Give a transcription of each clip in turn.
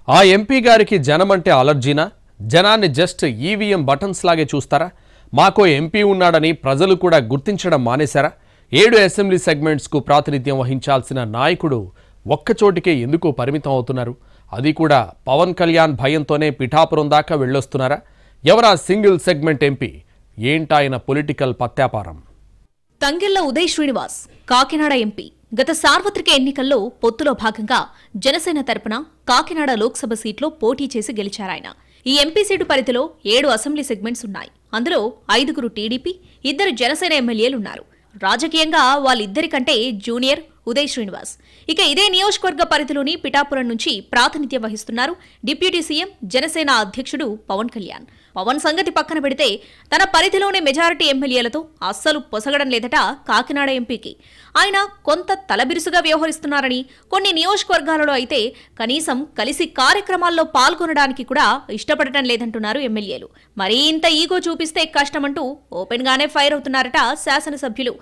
ఆ ఎంపీ గారికి జనం అంటే అలర్జీనా? జనాన్ని జస్ట్ ఈవీఎం బటన్స్ లాగే చూస్తారా? మాకో ఎంపీ ఉన్నాడని ప్రజలు కూడా గుర్తించడం మానేశారా? 7 అసెంబ్లీ సెగ్మెంట్స్ కు ప్రాతినిధ్యం వహించాల్సిన నాయకుడు ఒక్కచోటికే ఎందుకు పరిమితం అవుతున్నారు? అది కూడా పవన్ కళ్యాణ్ భయంతోనే పిఠాపురం దాకా వెళ్ళొస్తున్నారా? ఎవరా సింగిల్ సెగ్మెంట్ ఎంపీ? ఏంటాయన పొలిటికల్ పత్యాపారం? తంగెళ్ల ఉదయ్ శ్రీనివాస్ కాకినాడ ఎంపీ గత సార్వత్రిక ఎన్నికల్లో పొత్తులో భాగంగా జనసేన తరపున కాకినాడ లోక్సభ సీట్లో పోటీ చేసి గెలిచారాయన. ఈ ఎంపీ సీటు పరిధిలో 7 అసెంబ్లీ సెగ్మెంట్స్ ఉన్నాయి. అందులో 5 టీడీపీ, 2 జనసేన ఎమ్మెల్యేలున్నారు. రాజకీయంగా వాళ్ళిద్దరికంటే జూనియర్ ఉదయ్ శ్రీనివాస్. ఇక ఇదే నియోజకవర్గ పరిధిలోని పిఠాపురం నుంచి ప్రాతినిధ్యం వహిస్తున్నారు డిప్యూటీ సీఎం జనసేన అధ్యక్షుడు పవన్ కళ్యాణ్. పవన్ సంగతి పక్కన పెడితే తన పరిధిలోనే మెజారిటీ ఎమ్మెల్యేలతో అస్సలు పొసగడం లేదట కాకినాడ ఎంపీకి. ఆయన కొంత తలబిరుసుగా వ్యవహరిస్తున్నారని, కొన్ని నియోజకవర్గాలలో అయితే కనీసం కలిసి కార్యక్రమాల్లో పాల్గొనడానికి కూడా ఇష్టపడటం లేదంటున్నారు ఎమ్మెల్యేలు. మరీ ఇంత ఈగో చూపిస్తే కష్టమంటూ ఓపెన్ గానే ఫైర్ అవుతున్నారట శాసనసభ్యులు.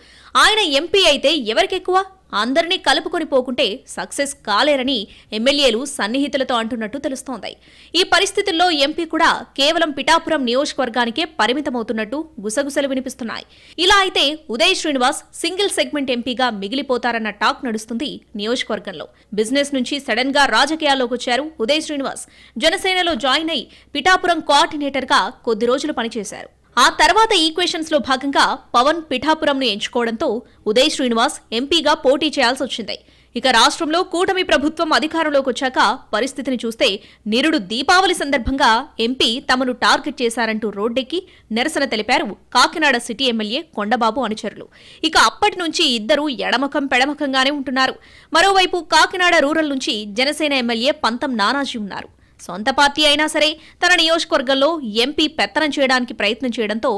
ఆయన ఎంపీ అయితే ఎవరికెక్కువ? అందరినీ కలుపుకొని పోకుంటే సక్సెస్ కాలేరని ఎమ్మెల్యేలు సన్నిహితులతో అంటున్నట్టు తెలుస్తోంది. ఈ పరిస్థితుల్లో ఎంపీ కూడా కేవలం పిఠాపురం నియోజకవర్గానికే పరిమితమవుతున్నట్టు గుసగుసలు వినిపిస్తున్నాయి. ఇలా అయితే ఉదయ్ శ్రీనివాస్ సింగిల్ సెగ్మెంట్ ఎంపీగా మిగిలిపోతారన్న టాక్ నడుస్తుంది నియోజకవర్గంలో. బిజినెస్ నుంచి సడన్ గా రాజకీయాల్లోకి వచ్చారు ఉదయ్ శ్రీనివాస్. జనసేనలో జాయిన్ అయి పిఠాపురం కోఆర్డినేటర్ గా కొద్ది రోజులు పనిచేశారు. ఆ తర్వాత ఈక్వేషన్స్ లో భాగంగా పవన్ పిఠాపురంను ఎంచుకోవడంతో ఉదయ్ శ్రీనివాస్ ఎంపీగా పోటీ చేయాల్సి వచ్చింది. ఇక రాష్ట్రంలో కూటమి ప్రభుత్వం అధికారంలోకి వచ్చాక పరిస్థితిని చూస్తే నిరుడు దీపావళి సందర్భంగా ఎంపీ తమను టార్గెట్ చేశారంటూ రోడ్డెక్కి నిరసన తెలిపారు కాకినాడ సిటీ ఎమ్మెల్యే కొండబాబు అనుచరులు. ఇక అప్పటి నుంచి ఇద్దరు ఎడమకం పెడమకంగానే ఉంటున్నారు. మరోవైపు కాకినాడ రూరల్ నుంచి జనసేన ఎమ్మెల్యే పంతం నానాజీ ఉన్నారు. సొంత పార్టీ అయినా సరే తన నియోజకవర్గంలో ఎంపీ పెత్తనం చేయడానికి ప్రయత్నం చేయడంతో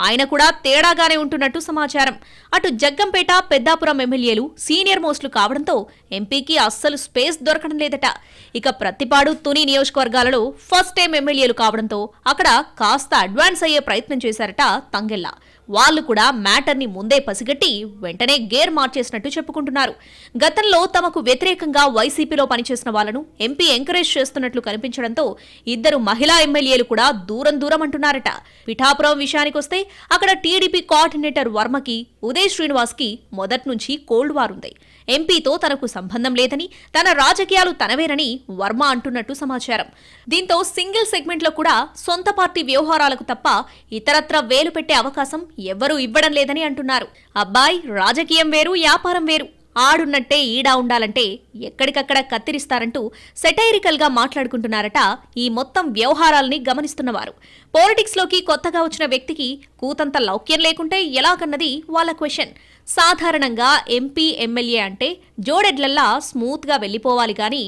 ఆయన కూడా తేడాగానే ఉంటున్నట్టు సమాచారం. అటు జగ్గంపేట, పెద్దాపురం ఎమ్మెల్యేలు సీనియర్ మోస్టులు కావడంతో ఎంపీకి అస్సలు స్పేస్ దొరకడం లేదట. ఇక ప్రతిపాడు, తుని నియోజకవర్గాలలో ఫస్ట్ టైం ఎమ్మెల్యేలు కావడంతో అక్కడ కాస్త అడ్వాన్స్ అయ్యే ప్రయత్నం చేశారట తంగెళ్ల. వాళ్లు కూడా మ్యాటర్ని ముందే పసిగట్టి వెంటనే గేర్ మార్చేసినట్టు చెప్పుకుంటున్నారు. గతంలో తమకు వ్యతిరేకంగా వైసీపీలో పనిచేసిన వాళ్లను ఎంపీ ఎంకరేజ్ చేస్తున్నట్లు కనిపించడంతో ఇద్దరు మహిళా ఎమ్మెల్యేలు కూడా దూరం అంటున్నారట. పిఠాపురం విషయానికొస్తే అక్కడ టీడీపీ కోఆర్డినేటర్ వర్మకి, ఉదయ్ శ్రీనివాస్ కి మొదట్నుంచి కోల్డ్ వార్ ఉంది. ఎంపీతో తనకు సంబంధం లేదని, తన రాజకీయాలు తనవేనని వర్మ అంటున్నట్టు సమాచారం. దీంతో సింగిల్ సెగ్మెంట్ లో కూడా సొంత పార్టీ వ్యవహారాలకు తప్ప ఇతరత్ర వేలు పెట్టే అవకాశం ఎవ్వరూ ఇవ్వడం లేదని అంటున్నారు. అబ్బాయి, రాజకీయం వేరు, వ్యాపారం వేరు. ఆడున్నట్టే ఈడా ఉండాలంటే ఎక్కడికక్కడ కత్తిరిస్తారంటూ సెటైరికల్ గా మాట్లాడుకుంటున్నారట ఈ మొత్తం వ్యవహారాల్ని గమనిస్తున్నవారు. పాలిటిక్స్ లోకి కొత్తగా వచ్చిన వ్యక్తికి కూతంత లౌక్యం లేకుంటే ఎలాగన్నది వాళ్ళ క్వశ్చన్. సాధారణంగా ఎంపీ, ఎమ్మెల్యే అంటే జోడెడ్లల్లా స్మూత్ గా వెళ్లిపోవాలి గాని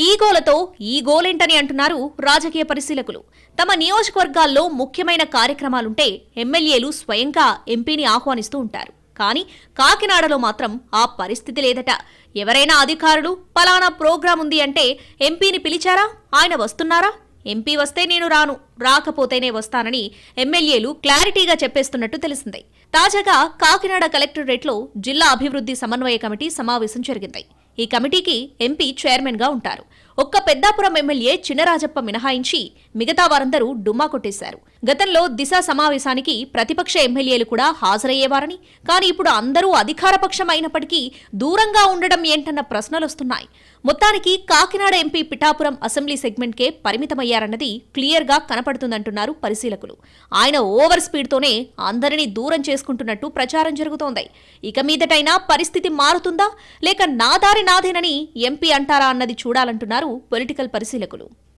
ఈగోలతో ఈ గోలేంటని అంటున్నారు రాజకీయ పరిశీలకులు. తమ నియోజకవర్గాల్లో ముఖ్యమైన కార్యక్రమాలుంటే ఎమ్మెల్యేలు స్వయంగా ఎంపీని ఆహ్వానిస్తూ ఉంటారు. కానీ కాకినాడలో మాత్రం ఆ పరిస్థితి లేదట. ఎవరైనా అధికారులు పలానా ప్రోగ్రాం ఉంది అంటే ఎంపీని పిలిచారా, ఆయన వస్తున్నారా, ఎంపీ వస్తే నేను రాను, రాకపోతేనే వస్తానని ఎమ్మెల్యేలు క్లారిటీగా చెప్పేస్తున్నట్టు తెలిసింది. తాజాగా కాకినాడ కలెక్టరేట్లో జిల్లా అభివృద్ధి సమన్వయ కమిటీ సమావేశం జరిగింది. ఈ కమిటీకి ఎంపీ చైర్మన్ గా ఉంటారు. ఒక్క పెద్దాపురం ఎమ్మెల్యే చినరాజప్ప మినహాయించి మిగతా వారందరూ డుమ్మా కొట్టేశారు. గతంలో దిశ సమావేశానికి ప్రతిపక్ష ఎమ్మెల్యేలు కూడా హాజరయ్యేవారని, కానీ ఇప్పుడు అందరూ అధికారపక్షం అయినప్పటికీ దూరంగా ఉండడం ఏంటన్న ప్రశ్నలొస్తున్నాయి. మొత్తానికి కాకినాడ ఎంపీ పిఠాపురం అసెంబ్లీ సెగ్మెంట్కే పరిమితమయ్యారన్నది క్లియర్ గా కనపడుతుందంటున్నారు పరిశీలకులు. ఆయన ఓవర్ స్పీడ్ తోనే అందరినీ దూరం చేసుకుంటున్నట్టు ప్రచారం జరుగుతోంది. ఇక మీదటైనా పరిస్థితి మారుతుందా, లేక నా దారి నాదేనని ఎంపీ అంటారా అన్నది చూడాలంటున్నారు పొలిటికల్ పరిశీలకులు.